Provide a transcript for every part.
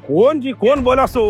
Cone ಬೋಲಾಸು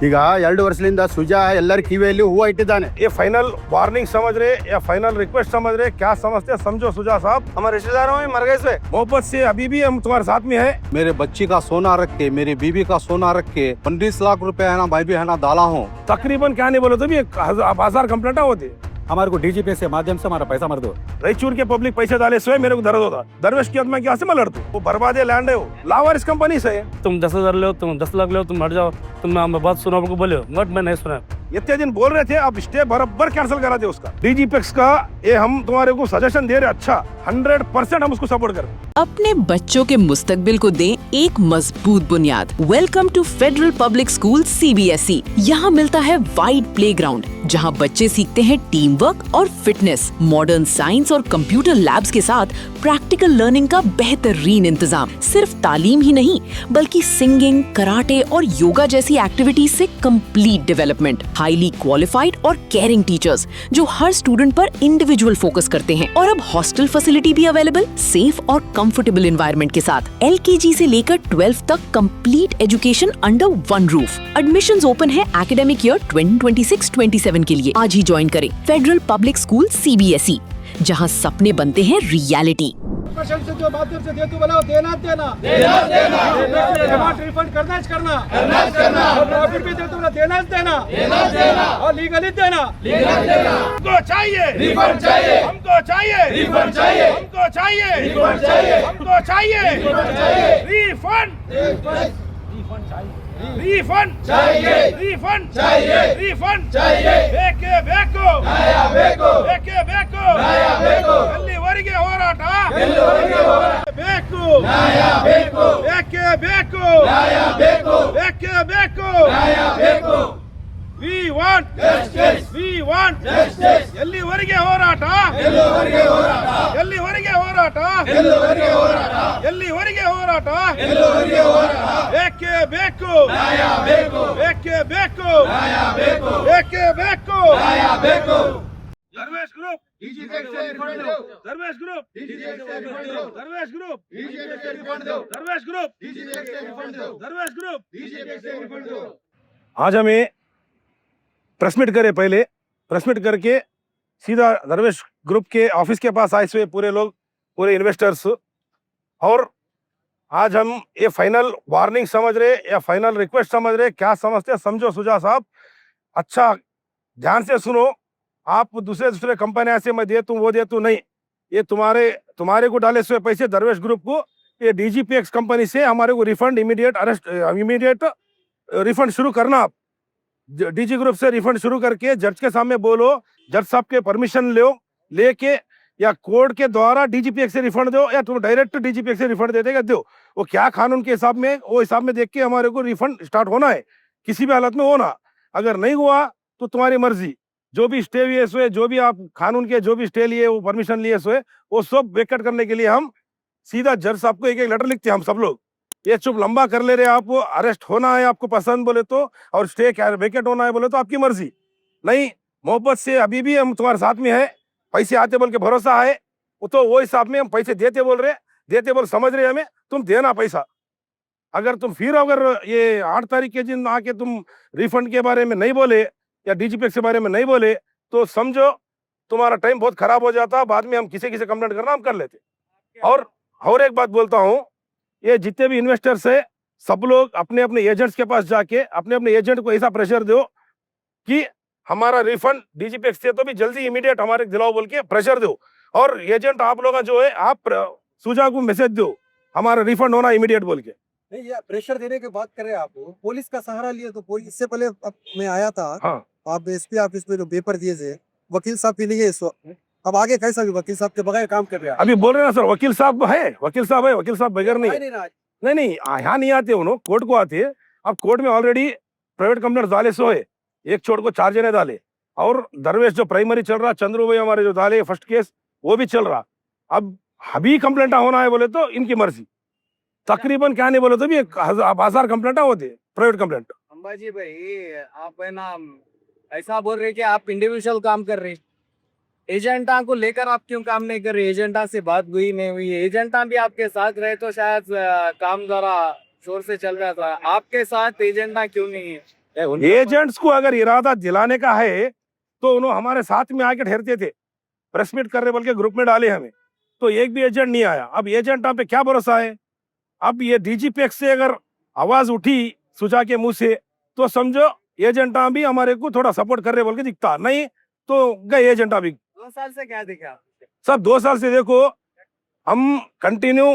ಈಗ 2 ವರ್ಷದಿಂದ ಸುಜಾ ಎಲ್ಲರ ಕಿವಿಯಲ್ಲಿ ಹೂವು ಇಟ್ಟಿದ್ದಾನೆ. ये फाइनल वार्निंग समझ रहे या फाइनल रिक्वेस्ट समझ रहे, क्या समझते हैं समझो सुजा साहब। हमारे रिश्तेदारों में मर गए से मोहब्बत से अभी भी हम तुम्हारे साथ में है। मेरे बच्ची का सोना रख के, मेरी बीबी का सोना रख के 15 लाख रुपए है ना मैं भी है ना डाला हूँ. तकरीबन क्या नहीं बोले तो भी 1000 कंप्लेंट होती। हमारे को डीजीपी से माध्यम से हमारा पैसा मर दो. रायचूर के पब्लिक पैसे डाले स्वयं मेरे को दर्द होता। दरवेश की मैं क्या से मैं लड़तू, वो बर्बादे लैंड है, वो लावारिस कंपनी से है। तुम 10,000 लो, तुम 10 लाख लो, तुम हट जाओ, तुम बात सुनो को बोले मत, मैं नहीं सुना। इतने दिन बोल रहे थे, अब स्टे बराबर कैंसिल करा दे उसका। डीजीपीएक्स का ये हम तुम्हारे को सजेशन दे रहे, अच्छा 100% हम उसको सपोर्ट करें। अपने बच्चों के मुस्तकबिल को दें एक मजबूत बुनियाद। Welcome to Federal Public School CBSE। यहाँ मिलता है वाइड प्लेग्राउंड जहाँ बच्चे सीखते हैं टीम वर्क और फिटनेस, मॉडर्न साइंस और कंप्यूटर लैब्स के साथ प्रैक्टिकल लर्निंग का बेहतरीन इंतजाम। सिर्फ तालीम ही नहीं बल्कि सिंगिंग, कराटे और योगा जैसी एक्टिविटीज से कंप्लीट डेवलपमेंट। हाईली क्वालिफाइड और केयरिंग टीचर्स जो हर स्टूडेंट पर इंडिविजुअल फोकस करते हैं। और अब हॉस्टल फैसिलिटी भी अवेलेबल, सेफ और कंफर्टेबल एनवायरनमेंट के साथ। LKG से लेकर 12th तक complete education under one roof. Admissions open है एकेडमिक ईयर 2026-27 के लिए। आज ही ज्वाइन करें फेडरल पब्लिक स्कूल CBSE, जहां सपने बनते हैं रियलिटी। से जो माध्यम से दे तू बोला देना रिफंड करना और प्रॉफिट भी दे तू बोला देना और लीगली देना। हमको चाहिए रिफंड चाहिए, हमको चाहिए रिफंड चाहिए, हमको चाहिए रिफंड चाहिए, हमको चाहिए रिफंड रिफंड चाहिए। ಬೇಕು ಎಲ್ಲಿವರೆಗೆ ಹೋರಾಟ, ಬೇಕು We want justice. ಎಲ್ಲಿವರೆಗೆ ಹೋರಾಟ, ಎಲ್ಲಿವರೆಗೆ ಹೋರಾಟ, ಬೇಕೇ ಬೇಕು Dharmesh group, Dharmesh group, Dharmesh group, Dharmesh group. आज हमें प्रेस मीट करे, पहले प्रेस मीट करके सीधा धर्मेश ग्रुप के ऑफिस के पास आए हुए पूरे लोग, पूरे इन्वेस्टर्स। और आज हम ये फाइनल वार्निंग समझ रहे या फाइनल रिक्वेस्ट समझ रहे, क्या समझते हैं समझो सुजा साहब। अच्छा ध्यान से सुनो, आप दूसरे कंपनी ऐसे मैं दे तू वो दे तू नहीं, ये तुम्हारे को डाले हुए पैसे धर्मेश ग्रुप को, ये DGPX कंपनी से हमारे को रिफंड इमीडिएट रिफंड शुरू करना। आप DG ग्रुप से रिफंड शुरू करके जज के सामने बोलो, जज साहब के परमिशन लेके या कोर्ट के द्वारा DGPX से रिफंड दो, या तुम डायरेक्ट DGPX से रिफंड दे देगा दो। वो क्या कानून के हिसाब में, वो हिसाब में देख के हमारे को रिफंड स्टार्ट होना है, किसी भी हालत में होना। अगर नहीं हुआ तो तुम्हारी मर्जी, जो भी स्टे लिए हुए, जो भी आप कानून के जो भी स्टे लिए, वो परमिशन लिए हुए, वो सब वेकेट करने के लिए हम सीधा जज साहब को एक लेटर लिखते हैं हम सब लोग। ये चुप लंबा कर ले रहे आप, अरेस्ट होना है आपको पसंद बोले तो, और स्टे वेकेट होना है बोले तो आपकी मर्जी। नहीं, मोहब्बत से अभी भी हम तुम्हारे साथ में है, पैसे आते बोल के भरोसा है, तो वो हिसाब में हम पैसे देते बोल समझ रहे हमें, तुम देना पैसा। अगर तुम फिर ये 8 तारीख के दिन आके तुम रिफंड के बारे में नहीं बोले या DGPX के बारे में नहीं बोले, तो समझो तुम्हारा टाइम बहुत खराब हो जाता। बाद में हम किसी कंप्लेंट करना हम कर लेते। और एक बात बोलता हूँ, ये जितने भी इन्वेस्टर्स है, सब लोग अपने अपने एजेंट्स के पास जाके अपने एजेंट को ऐसा प्रेशर दो कि हमारा रिफंड DGPX से तो भी जल्दी इमीडिएट हमारे दिलाओ बोल के प्रेशर दो। और एजेंट आप लोग जो है, आप सुजा को मैसेज दो हमारा रिफंड होना इमीडिएट बोल के। नहीं, ये प्रेशर देने की बात करें आप, पुलिस का सहारा लिए तो पुलिस से पहले मैं आया था। हाँ, आप SP ऑफिस में जो पेपर दिए थे, वकील साहब के लिए इस वक्त अब आगे कैसा भी वकील साहब के बगैर काम कर रहे हैं। अभी बोल रहे ना सर, वकील साहब है, वकील साहब बगैर नहीं, नहीं यहाँ नहीं आते, उन्होंने कोर्ट को आते। अब कोर्ट में ऑलरेडी प्राइवेट कंप्लेंट डाले सो है, एक छोड़ को 4 जने डाले, और दरवेश जो प्राइमरी चल रहा, चंद्रू भाई हमारे जो डाले फर्स्ट केस, वो भी चल रहा। अब अभी कंप्लेंट होना है बोले तो इनकी मर्जी, तकरीबन क्या नहीं बोले तो भी 1000 कंप्लेंट होते प्राइवेट कंप्लेंट। अंबाजी भाई, आप है ना ऐसा बोल रहे कि आप इंडिविजुअल काम कर रहे, एजेंटा को लेकर आप क्यों काम नहीं कर रहे? एजेंटा से बात हुई नहीं हुई? एजेंटा भी आपके साथ रहे तो शायद काम जरा जोर से चल रहा था, आपके साथ एजेंडा क्यों नहीं है? एजेंट्स को अगर इरादा दिलाने का है तो उन्होंने हमारे साथ में आके ठहरते थे, प्रेस मीट कर रहे बोल के ग्रुप में डाले हमें, तो एक भी एजेंट नहीं आया। अब एजेंट पे क्या भरोसा है? अब ये डीजीपीएक्स से अगर आवाज उठी सुजा के मुंह से तो समझो एजेंटा भी हमारे को थोड़ा सपोर्ट कर रहे बोल के दिखता, नहीं तो गए एजेंटा भी। 2 साल से क्या दिखा? सब 2 साल से देखो हम कंटिन्यू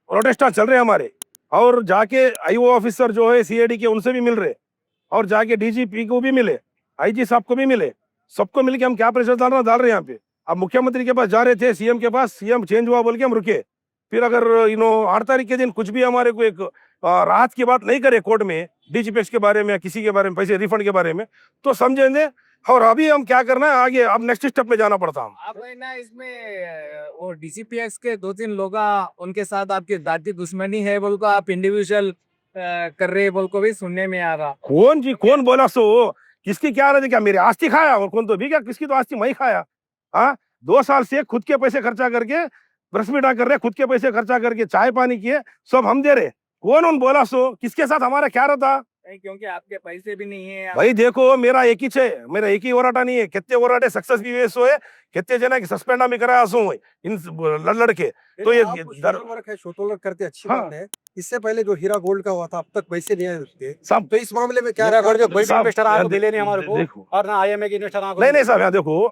प्रोटेस्टा चल रहे हमारे, और जाके आईओ ऑफिसर जो है सीआईडी के उनसे भी मिल रहे, और जाके डीजीपी को भी मिले, आईजी साहब को भी मिले, सबको मिलके हम क्या प्रेशर डाल रहे हैं यहाँ पे। अब मुख्यमंत्री के पास जा रहे थे, सीएम के पास, सीएम चेंज हुआ बोल के हम रुके। फिर अगर 8 तारीख के दिन कुछ भी हमारे को एक राहत की बात नहीं करे कोर्ट में डीजीपीएक्स के बारे में या किसी के बारे में, पैसे रिफंड के बारे में, तो समझेंगे। और अभी हम क्या करना है आगे, अब नेक्स्ट स्टेप में जाना पड़ता हम। आप है ना इसमें वो डीसीपीएक्स के 2-3 लोग उनके साथ आपकी दादी दुश्मनी है बोल को आप इंडिविजुअल कर रहे बोल को भी सुनने में आ रहा। कौन जी, कौन बोला सो? किसकी क्या रहे? क्या मेरी आस्ती खाया? और कौन तो भी क्या, किसकी तो आस्ती मैं ही खाया? हाँ, 2 साल से खुद के पैसे खर्चा करके प्रेस मीट कर रहे, खुद के पैसे खर्चा करके चाय पानी किए, सब हम दे रहे। कौन उन बोला सो? किसके साथ हमारा क्या रहता? नहीं, क्योंकि आपके पैसे भी नहीं है। भाई देखो मेरा एक ही है, मेरा एक ही ओराटा नहीं है, कितने ओराटे सक्सेस भी हुए सो है, कितने जना की सस्पेंड भी कराया सो है इन लड़के। तो ये वर्क है, सोशल वर्क करते, अच्छी हाँ। बात है। इससे पहले जो हीरा गोल्ड का हुआ था, अब तक पैसे नहीं आए उसके, सब तो इस मामले में क्या हीरा गोल्ड जो क्या- बड़ी साहब, इन्वेस्टर यार आपको दिले नहीं हमारे को, देखो और ना आईएमए के इन्वेस्टर आपको नहीं साहब, यहाँ देखो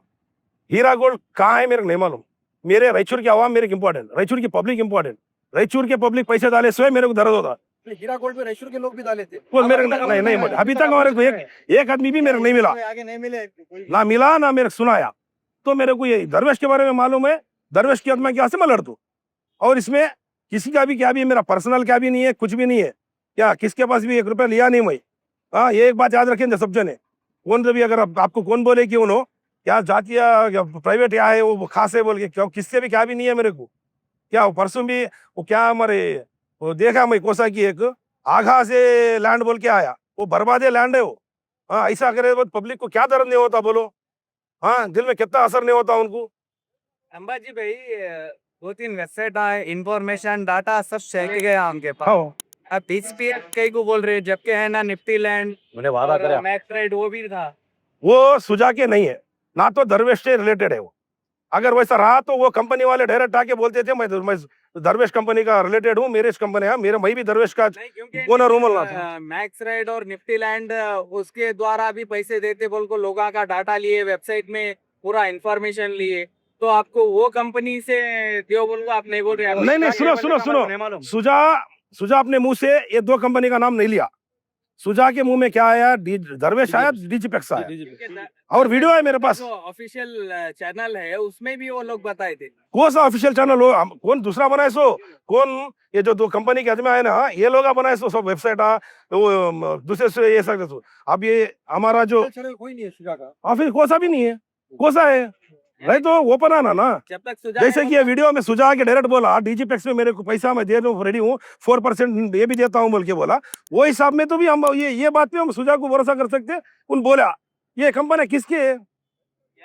हीरा गोल्ड कहाँ है मेरे को नहीं मालूम। मेरे रायचूर की आवाम मेरे को इम्पोर्टेंट, रायचूर की पब्लिक इम्पोर्टेंट। रायचूर के पब्लिक पैसे डाले सो मेरे को दर्द होता। हीरा गोल्ड में रायचूर के लोग भी डाले थे, वो मेरे को नहीं मिला अभी तक, हमारे को एक आदमी भी मेरे को नहीं मिला, आगे नहीं मिले ना मिला ना मेरे को सुनाया। तो मेरे को ये दरवेश के बारे में मालूम है, दरवेश की आत्मा क्या से मैं लड़ दूं, और इसमें किसी का भी क्या भी मेरा पर्सनल क्या भी नहीं है, कुछ भी नहीं है। क्या किसके पास भी 1 रुपया लिया नहीं मैं। हाँ, ये एक बात याद रखेंगे सब जने, कौन से भी अगर आपको कौन बोले कि उन्होंने क्या जाति या प्राइवेट या है वो खास है बोल के, क्यों किससे भी क्या भी नहीं है मेरे को। क्या वो परसों भी वो क्या हमारे वो देखा मैं कोसा की एक आघा से लैंड बोल के आया, वो बर्बादे लैंड है वो। हाँ, ऐसा करे तो पब्लिक को क्या दर्द नहीं होता बोलो? हाँ, दिल में कितना असर नहीं होता उनको। अंबाजी भाई 2-3 वेबसाइट आए, इंफॉर्मेशन डाटा सब चेक गया उनके पास। हाँ, अब डीसीपीएक्स कई को बोल रहे, जबकि है ना निफ्टी लैंड मैंने वादा करा। और मैक्स राइड वो भी था। वो सुजा के नहीं है ना, तो दरवेश से रिलेटेड है वो। अगर वैसा रहा तो वो कंपनी वाले डायरेक्ट आके बोलते थे मैं दरवेश कंपनी का रिलेटेड हूँ, मेरे कंपनी है, मेरे मैं भी दरवेश का नहीं, क्योंकि ओनर हूँ बोलना था। मैक्स राइड और निफ्टी लैंड उसके द्वारा भी पैसे देते बोल को लोगों का डाटा लिए, वेबसाइट में पूरा इंफॉर्मेशन लिए, तो आपको वो कंपनी से दियो बोल को आप नहीं बोल रहे। नहीं सुनो, सुजा अपने मुंह से ये 2 कंपनी का नाम नहीं लिया। सुजा के मुंह में क्या आया, दरवेश आया, डीजीपीएक्स आया, और वीडियो है मेरे पास। जो ऑफिशियल चैनल है उसमें भी वो लोग बताए थे। कौन सा ऑफिशियल चैनल हो? कौन दूसरा बनाए सो? कौन ये जो 2 कंपनी के आदमी आए ना, ये लोग बनाए सो सब वेबसाइट वो दूसरे से ये सकते सो। अब ये हमारा जो चैनल कोई नहीं है सुजा का, ऑफिस कौन सा भी नहीं है, कौन सा है भाई, तो ओपन आना ना। जब तक सुझाव जैसे कि ये वीडियो में सुझा के डायरेक्ट बोला डीजीपीएक्स में मेरे को पैसा मैं दे दूं, रेडी हूँ, 4% ये भी देता हूँ बोल के बोला, वो हिसाब में तो भी हम ये बात पे हम सुझा को भरोसा कर सकते। उन बोला ये कंपनी किसकी है?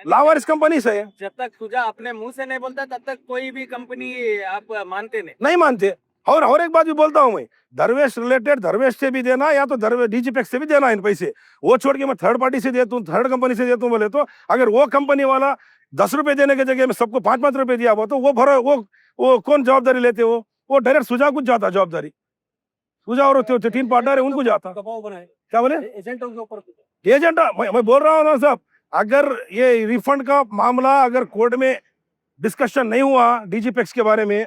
लावारिस कंपनी से है। जब तक सुझाव अपने मुंह से नहीं बोलता तब तक कोई भी कंपनी आप मानते नहीं। मानते। और एक बात भी बोलता हूँ मैं, दरवेश रिलेटेड दरवेश से भी देना या तो दरवेश डीजीपीएक्स से भी देना इन पैसे, वो छोड़ के मैं थर्ड पार्टी से देता हूँ, थर्ड कंपनी से देता हूँ बोले, तो अगर वो कंपनी वाला 10 रुपए देने की जगह में सबको 5-5 रुपए दिया हुआ, तो वो कौन जवाबदारी लेते? वो डायरेक्ट सुझा कुछ जाता जवाबदारी, सुझा और 3 पार्टनर है उनको जाता। दबाव बनाए क्या बोले एजेंटों के ऊपर। एजेंट? मैं बोल रहा हूँ ना साहब, अगर ये रिफंड का मामला अगर कोर्ट में डिस्कशन नहीं हुआ डीजीपीएक्स के बारे में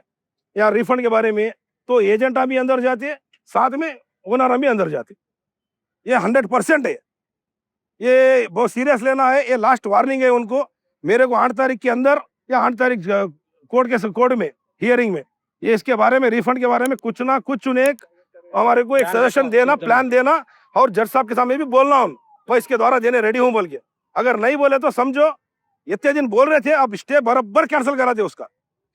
या रिफंड के बारे में, तो एजेंट भी अंदर जाते, साथ में ओनर भी अंदर जाते। ये 100% है, ये बहुत सीरियस लेना है। ये लास्ट वार्निंग है उनको। मेरे को 8 तारीख के अंदर या 8 तारीख कोर्ट में हियरिंग में ये इसके बारे में, रिफंड के बारे में कुछ ना कुछ उन्हें हमारे को एक सजेशन देना, प्लान देना, और जज साहब के सामने भी बोलना हूँ मैं इसके द्वारा देने रेडी हूँ बोल के। अगर नहीं बोले तो समझो इतने दिन बोल रहे थे, अब स्टे बराबर कैंसिल कराते, उसका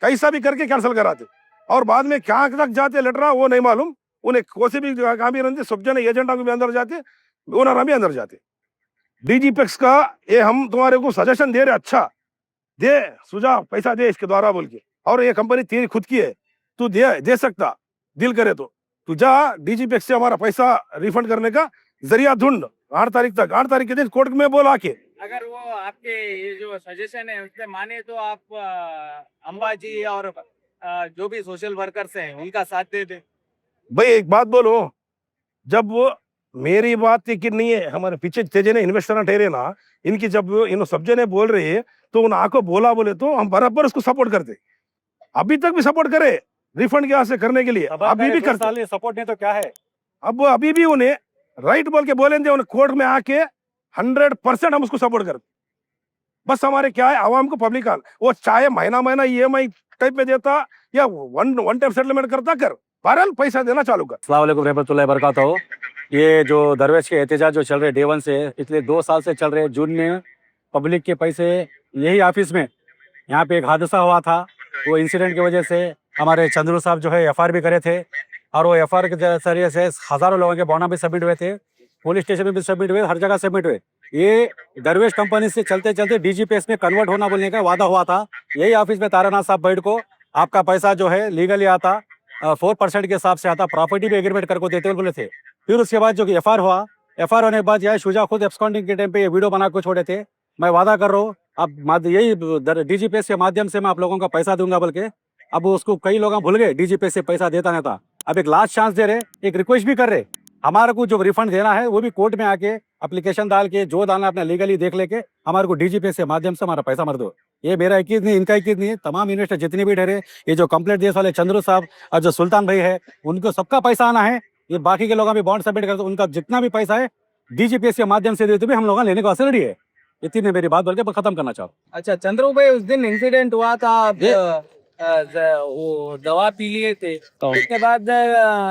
कैसा भी करके कैंसिल कराते, और बाद में कहाँ तक जाते लेटर वो नहीं मालूम। उन्हें कोई भी कहाँ भी रहते, सब जने एजेंट भी अंदर जाते, ओनर भी अंदर जाते। डीजीपीएक्स का ये हम तुम्हारे को सजेशन दे रहे, अच्छा दे सुझाव, पैसा दे इसके द्वारा बोल के, और ये कंपनी तेरी खुद की है, तू दे सकता, दिल करे तो तुझा डीजीपी से हमारा पैसा रिफंड करने का जरिया ढूंढ 8 तारीख तक। 8 तारीख के दिन कोर्ट में बोला के अगर वो आपके ये जो सजेशन है उससे माने तो आप अंबाजी और जो भी सोशल वर्कर्स हैं उनका साथ दे दे। भाई एक बात बोलो, जब वो मेरी बात यकीन नहीं है, हमारे पीछे तेजे ने इन्वेस्टर ठहरे ना, इनकी जब इन सब जने बोल रहे हैं तो उन आको बोला बोले तो हम बराबर उसको सपोर्ट करते, अभी तक भी सपोर्ट करे रिफंड के से करने के लिए, अभी भी करते। सपोर्ट नहीं तो क्या है? अब वो अभी भी उन्हें राइट बोल के बोलेंगे, उन्हें कोर्ट में आके 100% हम उसको सपोर्ट करते। बस हमारे क्या है, आवाम को पब्लिक का वो चाहे महीना महीना EMI टाइप में देता या वन टाइम सेटलमेंट करता, कर बहरहाल पैसा देना चालू कर। अस्सलाम वालेकुम रहमतुल्लाहि बरकातहू। ये जो दरवेश के एहतजाज जो चल रहे डे 1 से पिछले 2 साल से चल रहे, जून में पब्लिक के पैसे यही ऑफिस में यहाँ पे एक हादसा हुआ था, वो इंसिडेंट की वजह से हमारे चंद्रू साहब जो है FR भी करे थे और वो FR के जरिए से हज़ारों लोगों के बॉन्ड भी सबमिट हुए थे, पुलिस स्टेशन में भी सबमिट हुए, हर जगह सबमिट हुए। ये दरवेश कंपनी से चलते चलते DGPS में कन्वर्ट होना बोलने का वादा हुआ था। यही ऑफिस में तारानाथ साहब बैठ को आपका पैसा जो है लीगली आता 4% के हिसाब से आता, प्रॉपर्टी भी एग्रीमेंट करके देते बोले थे। फिर उसके बाद जो FR हुआ, FR होने के बाद यह शुजा खुद एब्सकॉन्डिंग के टाइम पे ये वीडियो बना के छोड़े थे। मैं वादा कर रहा हूँ अब यही DGPS के माध्यम से मैं आप लोगों का पैसा दूंगा बोल के, अब उसको कई लोग भूल गए, DGPS से पैसा देता नहीं था। अब एक लास्ट चांस दे रहे, एक रिक्वेस्ट भी कर रहे, हमारे को जो रिफंड देना है वो भी कोर्ट में आके एप्लीकेशन डाल के जो दाना अपना लीगली देख लेके हमारे को DGPS के माध्यम से हमारा पैसा मर दो। ये मेरा यकीन नहीं, इनका यकीन नहीं, तमाम इन्वेस्टर जितने भी ठहरे, ये जो कंप्लेंट देश वाले चंद्रू साहब और जो सुल्तान भाई है, उनको सबका पैसा आना है। ये बाकी के लोग भी बॉन्ड सबमिट करते, उनका जितना भी पैसा है DGPS के माध्यम से देते भी हम लोग लेने को असर रेडी है। इतनी ने मेरी बात बोल के खत्म करना चाहूँ। अच्छा चंद्रू भाई, उस दिन इंसिडेंट हुआ था, आप वो दवा पी लिए थे, उसके बाद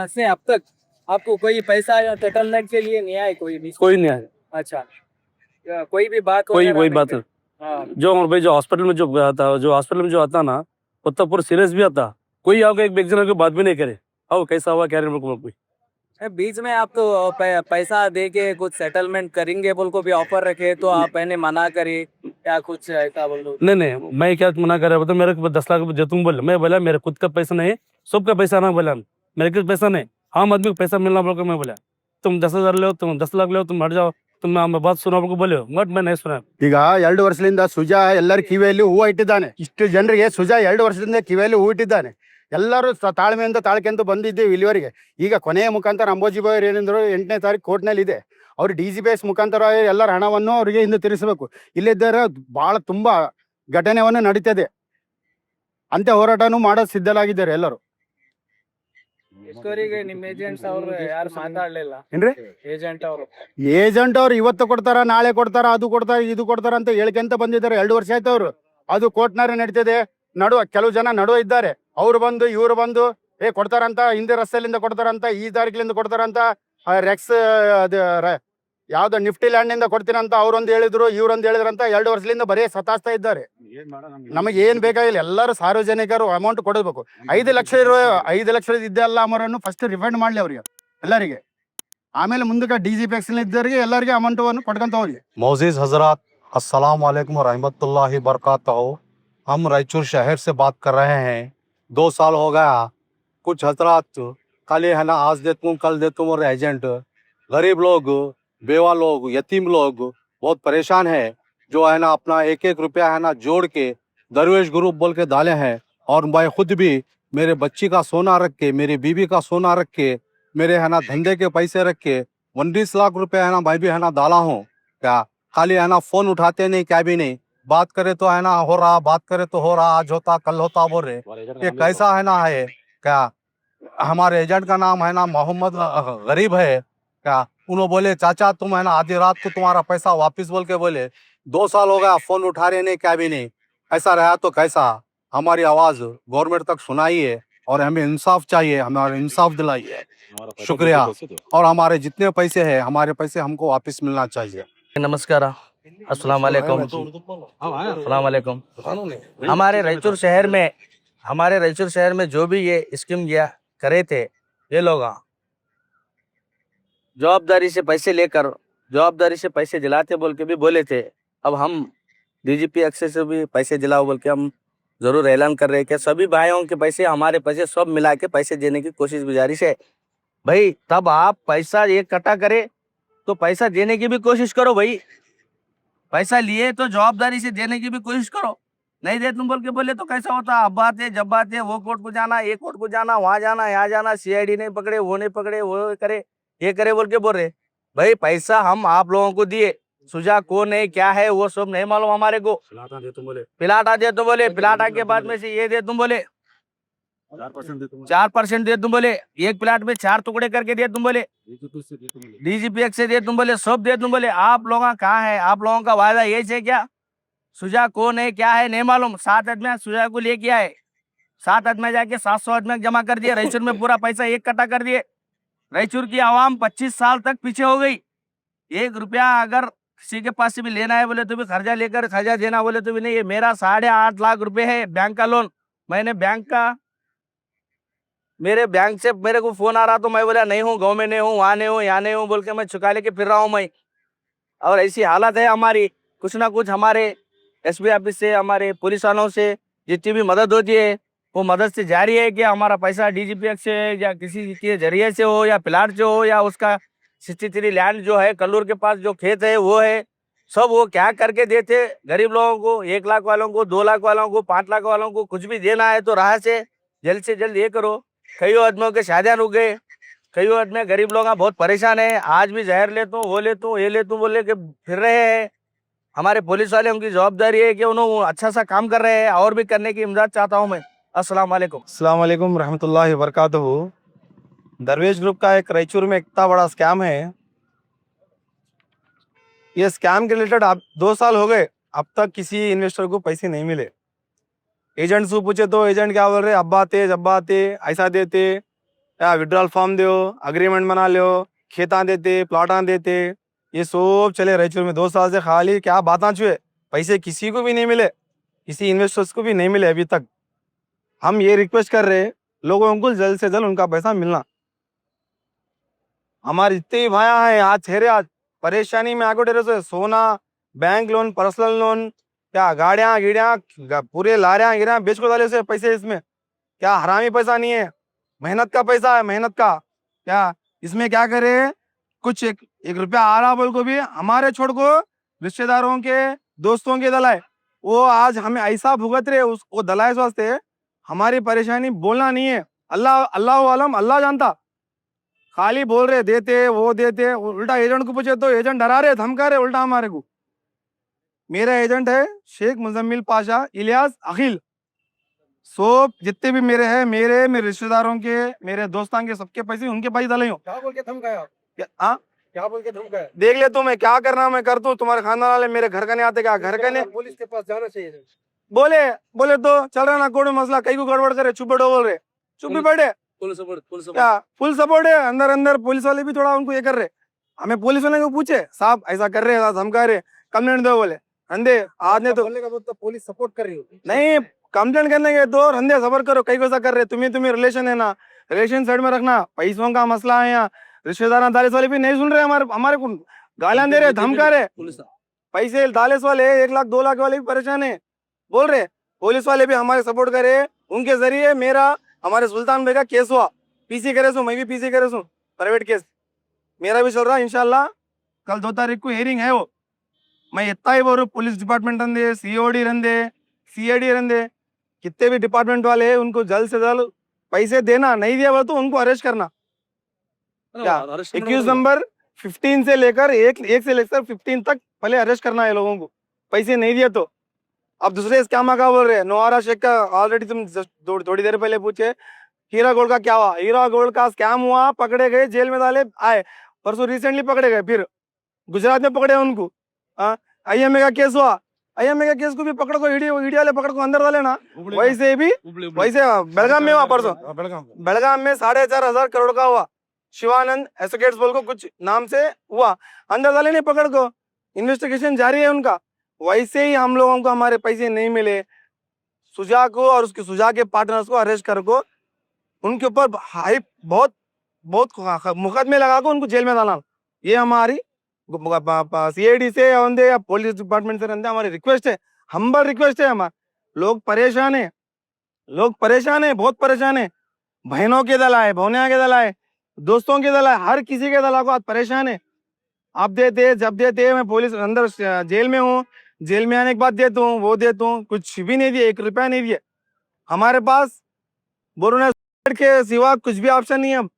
से अब तक आपको कोई पैसा या सेटलमेंट के लिए नहीं आया? कोई नहीं आया, अच्छा, कोई भी बात कोई वगैरह बात नहीं? हाँ। जो भाई जो हॉस्पिटल में जो आता, जो हॉस्पिटल में जो आता ना, वो तो पूरा सीरियस भी आता, कोई आपको एक जन की बात भी नहीं करे, आओ कैसा हुआ क्या कोई। बीच में आप तो पैसा दे के कुछ सेटलमेंट करेंगे बोल को भी ऑफर रखे, तो आप पहले मना करे या कुछ ऐसा बोलो? नहीं, मैं क्या मना कर रहा हूँ, मेरे को 10 लाख जो तुम बोले, मैं बोला मेरे खुद का पैसा नहीं, सबका पैसा ना बोला, मेरे कुछ पैसा नहीं, आम आदमी को पैसा मिलना बोल, मैं बोला तुम 10,000 लो, तुम 10 लाख लो, तुम हट जाओ, तुम बात सुना बोले, बट मैं नहीं सुना। ಈಗ 2 ವರ್ಷದಿಂದ ಸುಜಾ ಎಲ್ಲರ ಕಿವಿಯಲ್ಲಿ ಹೂವು ಇಟ್ಟಿದ್ದಾನೆ, ಇಷ್ಟು ಜನರಿಗೆ ಸುಜಾ 2 ವರ್ಷದಿಂದ ಕಿವಿಯಲ್ಲಿ ಹೂವು ಇಟ್ಟಿದ್ದಾನೆ, ಎಲ್ಲರೂ ತಾಳ್ಮೆಯಿಂದ ತಾಳ್ಕೆಂತ ಬಂದಿದ್ದೀವಿ ಇಲ್ಲಿವರೆಗೆ। ಈಗ ಕೊನೆಯ ಮುಖಾಂತರ ಅಂಬೋಜಿಬಾಯ್ ಏನೆಂದ್ರು 8ನೇ ತಾರೀಕು ಕೋರ್ಟ್ನಲ್ಲಿ ಇದೆ, ಅವ್ರು DGPS ಮುಖಾಂತರ ಎಲ್ಲರ ಹಣವನ್ನು ಅವರಿಗೆ ಹಿಂದೆ ತಿರ್ಸಬೇಕು, ಇಲ್ಲಿದ್ದರೆ ಬಹಳ ತುಂಬಾ ಘಟನೆಯನ್ನು ನಡೀತದೆ, ಅಂತ ಹೋರಾಟನೂ ಮಾಡೋ ಸಿದ್ಧರಾಗಿದ್ದಾರೆ ಎಲ್ಲರೂ। ನಿಮ್ಮ ಏಜೆಂಟ್ಸ್ ಅವರು ಯಾರು ಮಾತಾಡ್ಲಿಲ್ಲ ಏನ್ರಿ? ಏಜೆಂಟ್ ಅವರು ಏಜೆಂಟ್ ಅವ್ರು ಇವತ್ತು ಕೊಡ್ತಾರ, ನಾಳೆ ಕೊಡ್ತಾರ, ಅದು ಕೊಡ್ತಾರ, ಇದು ಕೊಡ್ತಾರ ಅಂತ ಹೇಳ್ಕೊಂತ ಬಂದಿದ್ದಾರೆ, 2 ವರ್ಷ ಆಯ್ತು ಅವರು, ಅದು ಕೋರ್ಟ್ನಾರೆ ನಡೀತದೆ, ಕೆಲವು ಜನ ನಡುವ ಇದ್ದಾರೆ, ಅವ್ರು ಬಂದು ಇವ್ರು ಬಂದು ಕೊಡ್ತಾರಂತ, ಹಿಂದೆ ರಸ್ತೆಲಿಂದ ಕೊಡ್ತಾರಂತ, ಈ ತಾರೀಕಿಲಿಂದ ಕೊಡ್ತಾರಂತ, ರೆಕ್ಸ್ ಯಾವ್ದೋ ನಿಫ್ಟಿ ಲ್ಯಾಂಡ್ ನಿಂದ ಕೊಡ್ತೀರಂತ ಅವ್ರೊಂದು ಹೇಳಿದ್ರು, ಇವ್ರೊಂದು ಹೇಳಿದ್ರಂತ, 2 ವರ್ಷದಿಂದ ಬರೀ ಸತಾಸ್ತಾ ಇದ್ದಾರೆ। ನಮಗೆ ಏನ್ ಬೇಕಾಗಿಲ್ಲ, ಎಲ್ಲರೂ ಸಾರ್ವಜನಿಕರು ಅಮೌಂಟ್ ಕೊಡಬೇಕು। 5 ಲಕ್ಷ ಇದೆಲ್ಲ ಅಮೌಂಟನ್ನು ಫಸ್ಟ್ ರಿಫಂಡ್ ಮಾಡ್ಲಿ ಅವ್ರಿಗೆ ಎಲ್ಲರಿಗೆ, ಆಮೇಲೆ ಮುಂದಕ್ಕೆ DGPS ಇದ್ದವರಿಗೆ ಎಲ್ಲರಿಗೆ ಅಮೌಂಟ್ ಕೊಡ್ಕೊಂತ ಹೋಗಿ। मोअज़्ज़िज़ हजरात, अस्सलाम वालेकुम व रहमतुल्लाहि बरकातहू। हम रायचूर शहर से बात कर रहे हैं। 2 साल हो गया, कुछ हजरात कल है ना आज दे तुम कल दे तुम, और एजेंट गरीब लोग, बेवा लोग, यतीम लोग बहुत परेशान है, जो है ना अपना 1-1 रुपया है ना जोड़ के दरवेश ग्रुप बोल के डाले हैं। और मैं खुद भी मेरे बच्ची का सोना रख के, मेरी बीवी का सोना रख के, मेरे है ना धंधे के पैसे रख के 19 लाख रुपए है ना मैं भी है ना डाला हूँ। क्या खाली है ना फोन उठाते नहीं, क्या भी नहीं, बात करे तो है ना हो रहा, बात करे तो हो रहा, आज होता कल होता बोल रहे। ये कैसा है ना है क्या? हमारे एजेंट का नाम है ना मोहम्मद गरीब है क्या? उन्होंने बोले चाचा तुम है ना आधी रात को तुम्हारा पैसा वापस बोल के बोले, 2 साल हो गया फोन उठा रहे नहीं, क्या भी नहीं। ऐसा रहा तो कैसा? हमारी आवाज गवर्नमेंट तक सुनाइए और हमें इंसाफ चाहिए, हमारे इंसाफ दिलाइए। शुक्रिया। और हमारे जितने पैसे हैं, हमारे पैसे हमको वापस मिलना चाहिए। नमस्कार, अस्सलाम वालेकुम। अस्सलाम वालेकुम। हमारे रायचूर शहर में जो भी ये स्कीम किया करे थे, ये लोग जवाबदारी से पैसे लेकर जवाबदारी से पैसे दिलाते बोल के भी बोले थे। अब हम DGP एक्सेस से भी पैसे दिलाओ बोल के हम जरूर ऐलान कर रहे हैं कि सभी भाइयों के पैसे, हमारे पैसे सब मिला के पैसे देने की कोशिश गुजारिश है। भाई तब आप पैसा इकट्ठा करे तो पैसा देने की भी कोशिश करो भाई। पैसा लिए तो जवाबदारी से देने की भी कोशिश करो। नहीं दे तुम बोल के बोले तो कैसा होता? अब बात है, जब बात है, वो कोर्ट को जाना, ये कोर्ट को जाना, वहां जाना, यहाँ जाना, सीआईडी नहीं पकड़े, वो नहीं पकड़े, वो करे, ये करे बोल के बोल रहे। भाई पैसा हम आप लोगों को दिए, सुझा कौन है क्या है वो सब नहीं मालूम हमारे को। पिलाटा दे तुम बोले, पिलाटा दे तुम बोले, पिलाटा के बाद में से ये दे तुम बोले, 4% दे तुम बोले, 4% दे तुम बोले, एक प्लाट में 4 टुकड़े करके दे तुम बोले, DGP से दे तुम बोले। डीजीपीएक्स से दे तुम बोले, सब दे तुम बोले। आप लोगों कहाँ है? आप लोगों का वायदा ये है क्या? सुजा कौन है क्या है नहीं मालूम। 7 आदमी सुजा को लेके आए, 7 आदमी जाके 700 आदमी जमा कर दिए। रायचूर में पूरा पैसा इकट्ठा कर दिए। रायचूर की आवाम 25 साल तक पीछे हो गई। 1 रुपया अगर किसी के पास से भी लेना है बोले तो भी खर्चा लेकर खर्चा देना बोले तो भी नहीं। ये मेरा 8.5 लाख रुपए है बैंक का लोन। मैंने मेरे बैंक से मेरे को फोन आ रहा तो मैं बोला नहीं हूँ, गाँव में नहीं हूँ, वहाँ नहीं हूँ, यहाँ नहीं हूँ बोल के मैं चुका लेके फिर रहा हूँ मैं। और ऐसी हालत है हमारी। कुछ ना कुछ हमारे एसपी ऑफिस से, हमारे पुलिस वालों से जितनी भी मदद होती है वो मदद से जारी है कि हमारा पैसा डीजीपीएक्स से या किसी के जरिए से हो या प्लाट से हो या उसका 63 लैंड जो है कल्लूर के पास जो खेत है वो है, सब वो क्या करके देते गरीब लोगों को। 1 लाख वालों को, 2 लाख वालों को, 5 लाख वालों को कुछ भी देना है तो राह से जल्द ये करो। कई आदमियों के शादियां रुक गए, कई आदमी गरीब लोग बहुत परेशान है। आज भी जहर ले तो वो ले तो ये ले तो बोले के फिर रहे हैं। हमारे पुलिस वाले उनकी जवाबदारी है कि उन्होंने अच्छा सा काम कर रहे हैं और भी करने की इमदाद चाहता हूँ मैं। अस्सलाम वालेकुम। अस्सलाम वालेकुम रहमतुल्लाहि वबरकातुहू। दरवेश ग्रुप का एक रायचूर में इतना बड़ा स्कैम है। ये स्कैम के रिलेटेड अब 2 साल हो गए, अब तक किसी इन्वेस्टर को पैसे नहीं मिले। एजेंट से पूछे तो एजेंट क्या बोल रहे, अब आते ऐसा देते या विड्रॉल फॉर्म दो, अग्रीमेंट बना लो, खेता देते, प्लाटा देते, ये सब चले रायचूर में 2 साल से। खाली क्या बातें छुए, पैसे किसी को भी नहीं मिले, किसी इन्वेस्टर्स को भी नहीं मिले अभी तक। हम ये रिक्वेस्ट कर रहे लोगों को जल्द से जल्द उनका पैसा मिलना। हमारे जितने भी भाया हैं आज ठहरे, आज परेशानी में आगे ठहरे से सोना, बैंक लोन, पर्सनल लोन, क्या गाड़ियाँ गिड़ियाँ पूरे लारियाँ गिरियाँ बेच को डाले से पैसे। इसमें क्या हरामी पैसा नहीं है, मेहनत का पैसा है, मेहनत का। क्या इसमें क्या करे, कुछ एक रुपया आ रहा बोल को भी हमारे छोड़ को रिश्तेदारों के दोस्तों के दलाए वो आज हमें ऐसा भुगत रहे उसको दलाए वास्ते। हमारी परेशानी बोलना नहीं है, अल्लाह आलम अल्लाह जानता। खाली बोल रहे देते वो देते, उल्टा एजेंट को पूछे तो एजेंट डरा रहे धमका रहे उल्टा हमारे को। मेरा एजेंट है शेख मुजम्मिल पाशा इलियास अखिल। सब जितने भी मेरे हैं, मेरे रिश्तेदारों के, मेरे दोस्तों के, सबके पैसे उनके पास डाले हो। क्या बोल के धमकाया? क्या बोल के धमकाया? देख ले तू, मैं क्या करना मैं कर दूं, तुम्हारे खानदान वाले मेरे घर का नहीं आते क्या? घर का नहीं पुलिस के पास जाना चाहिए। बोले तो चल रहा ना कोर्ट में मसला, कहीं को गड़बड़ करे, चुप बैठो बोल रहे, चुप भी बैठे। क्या फुल सपोर्ट है, अंदर पुलिस वाले भी थोड़ा उनको ये कर रहे। हमें पुलिस वाले को पूछे साहब ऐसा कर रहे हैं, धमका रहे, कंप्लेंट दो बोले। रंदे आज ने तो बोलने का मतलब पुलिस सपोर्ट कर रही हो? नहीं, कंप्लेंट करने के तो रंदे सबर करो, कहीं को ऐसा कर रहे। तुम्हें रिलेशन है ना, रिलेशन साइड में रखना। पैसों का मसला है यहाँ, रिश्तेदार दालिस वाले भी नहीं सुन रहे, हमारे को गालियां दे रहे, धमका रहे। पैसे दालिस वाले 1 लाख 2 लाख वाले भी परेशान है बोल रहे। पुलिस वाले भी हमारे सपोर्ट करे, उनके जरिए मेरा हमारे सुल्तान भाई का केस हुआ, पीसी करे सो, मैं भी पीसी करे सो, प्राइवेट केस मेरा भी चल रहा। इंशाल्लाह कल 2 तारीख को हेयरिंग है वो। मैं इतना ही बोल रहा हूँ, पुलिस डिपार्टमेंट रंदे, सीओडी रंदे, सीआईडी रंदे, कितने भी डिपार्टमेंट वाले हैं उनको जल्द से जल्द पैसे देना। नहीं दिया वो तो उनको अरेस्ट करना। क्या 21 नंबर 15 से लेकर एक से लेकर 15 तक पहले अरेस्ट करना है लोगों को, पैसे नहीं दिए तो। अब दूसरे स्कैम का बोल रहे हैं, नोआरा शेख का ऑलरेडी तुम थोड़ी देर पहले पूछे। हीरा गोल्ड का क्या हुआ? हीरा गोल्ड का स्कैम हुआ, पकड़े गए, जेल में डाले, आए परसों रिसेंटली पकड़े गए, फिर गुजरात में पकड़े उनको। IMA का केस हुआ, IMA का केस को भी पकड़ को ईडी वाले पकड़ को अंदर डाले ना। वैसे भी वैसे बेलगाम में हुआ, परसों बेलगाम में 4,500 करोड़ का हुआ, शिवानंद एसोसिएट्स बोल को कुछ नाम से हुआ, अंदर डाले नहीं पकड़ को, इन्वेस्टिगेशन जारी है उनका। वैसे ही हम लोगों को हमारे पैसे नहीं मिले, सुजा को और उसके सुजा के पार्टनर्स को अरेस्ट कर को उनके ऊपर बहुत मुकदमे लगा को उनको जेल में डालना, ये हमारी CID से या पुलिस डिपार्टमेंट से हमारी रिक्वेस्ट है, हम्बल रिक्वेस्ट है। हमारे लोग परेशान है, बहुत परेशान है। बहनों के दलाए, भौनिया के दलाए, दोस्तों के दला, हर किसी के दला को आज परेशान है। आप देते जब देते, मैं पुलिस अंदर जेल में हूँ, जेल में आने के बाद देता हूँ, वो देता हूँ, कुछ भी नहीं दिए, 1 रुपया नहीं दिए हमारे पास। बोलो के सिवा कुछ भी ऑप्शन नहीं है। अब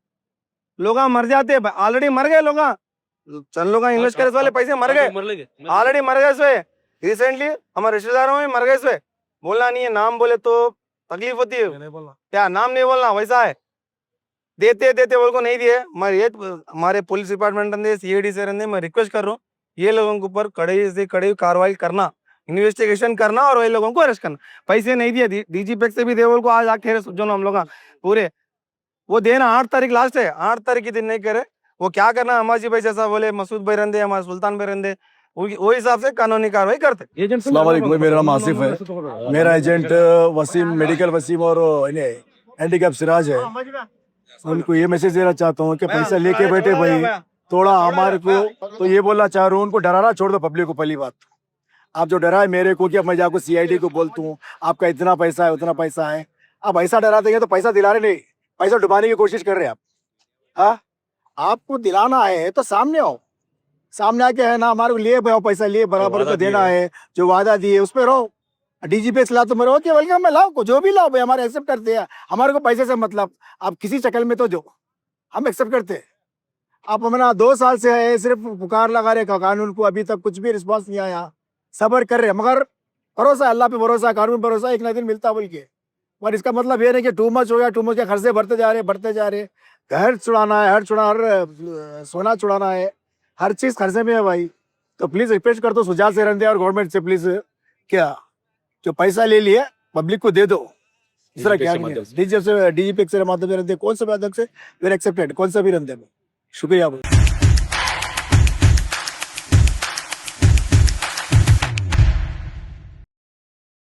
लोग मर जाते हैं, ऑलरेडी मर गए लोग, चंद लोग इन्वेस्ट करे वाले पैसे मर गए, ऑलरेडी मर गए। सो रिसेंटली हमारे रिश्तेदारों में मर गए। सो बोलना नहीं है, नाम बोले तो तकलीफ होती है, क्या नाम नहीं बोलना, वैसा है। देते देते बोल को नहीं दिए। मैं ये हमारे पुलिस डिपार्टमेंट रंदे, CID से रंदे, मैं रिक्वेस्ट कर रहा हूँ ये लोगों के ऊपर कड़े से कड़ी कार्रवाई करना, इन्वेस्टिगेशन करना और ये लोगों को अरेस्ट करना। पैसे नहीं दिए, DGPX से भी दे बोल को आज आके जो हम लोग पूरे वो देना 8 तारीख लास्ट है, 8 तारीख के दिन नहीं करे वो क्या करना। हमारी भाई जैसा बोले मसूद भाई रंदे, हमारे सुल्तान भाई रंदे, वो हिसाब से कानूनी कार्रवाई करते। अस्सलाम वालेकुम, मेरा नाम आसिफ है, मेरा एजेंट वसीम, मेडिकल वसीम और हैंडीकैप सिराज है। उनको ये मैसेज देना चाहता हूँ कि पैसा लेके बैठे भाई, थोड़ा हमारे को तो ये बोलना चाह रहा हूँ, उनको डराना छोड़ दो पब्लिक को। पहली बात आप जो डराए मेरे को कि अब मैं जाकर CID को बोलता हूँ आपका इतना पैसा है उतना पैसा है, आप ऐसा डरा देंगे तो पैसा दिला रहे नहीं, पैसा डुबाने की कोशिश कर रहे हैं आप। हाँ, आपको दिलाना है तो सामने आओ, सामने आके है ना हमारे को लिए पैसा लिए बराबर को देना है, जो वादा दिए उस पर रहो। DGPX ला तो मैं रहो कि वेलकम में लाओ, जो भी लाओ भाई, हमारे एक्सेप्ट करते हैं, हमारे को पैसे से मतलब, आप किसी शक्ल में तो दो, हम एक्सेप्ट करते हैं। आप हमारा 2 साल से है सिर्फ पुकार लगा रहे कानून को, अभी तक कुछ भी रिस्पॉन्स नहीं आया, सबर कर रहे, मगर भरोसा अल्लाह पे भरोसा, कानून भरोसा, एक ना दिन मिलता बोल के। और इसका मतलब ये नहीं कि टू मच हो गया, टू मच के खर्चे बढ़ते जा रहे, घर चुड़ाना है, हर सोना चुड़ाना है, हर चीज खर्चे में है भाई। तो प्लीज रिक्वेस्ट कर दो सुजात से रंदे और गवर्नमेंट से, प्लीज क्या जो पैसा ले लिए पब्लिक को दे दो। इस तरह क्या DGPX से माध्यम से रंदे, कौन सा भी अध्यक्ष से एक्सेप्टेड, कौन सा भी रंदे में। शुक्रिया।